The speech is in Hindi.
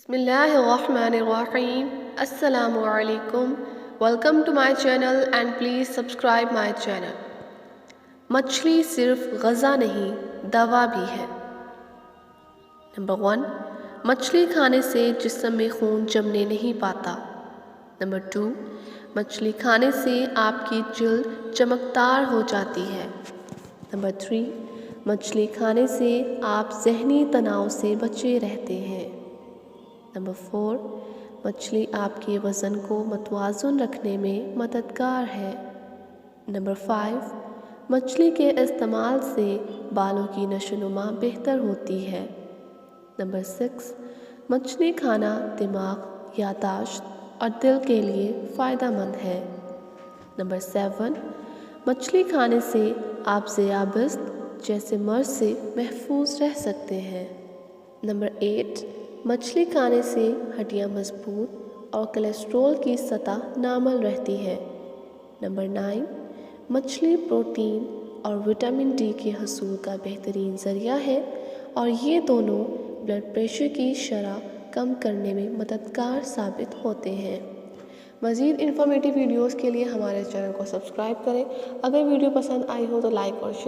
बिस्मिल्लाहिर्रहमानिर्रहीम। अस्सलामु अलैकुम। Welcome to my channel and please subscribe my channel. मछली सिर्फ ग़ज़ा नहीं, दवा भी है। नंबर 1, मछली खाने से जिस्म में खून जमने नहीं पाता। नंबर 2, मछली खाने से आपकी जिल्द चमकदार हो जाती है। नंबर 3, मछली खाने से आप ज़हनी तनाव से बचे रहते हैं। नंबर 4, मछली आपके वज़न को मतवाज़ुन रखने में मददगार है। नंबर 5, मछली के इस्तेमाल से बालों की नशोनुमा बेहतर होती है। नंबर 6, मछली खाना दिमाग, यादाश्त और दिल के लिए फ़ायदेमंद है। नंबर 7, मछली खाने से आप ज़ियाबिस्त जैसे मर्ज़ से महफूज रह सकते हैं। नंबर 8, मछली खाने से हड्डियाँ मजबूत और कोलेस्ट्रॉल की सतह नॉर्मल रहती है। नंबर 9, मछली प्रोटीन और विटामिन डी के हसूल का बेहतरीन ज़रिया है और ये दोनों ब्लड प्रेशर की शरह कम करने में मददगार साबित होते हैं। मज़ीद इन्फॉर्मेटिव वीडियोज़ के लिए हमारे चैनल को सब्सक्राइब करें। अगर वीडियो पसंद आई हो तो लाइक और शेयर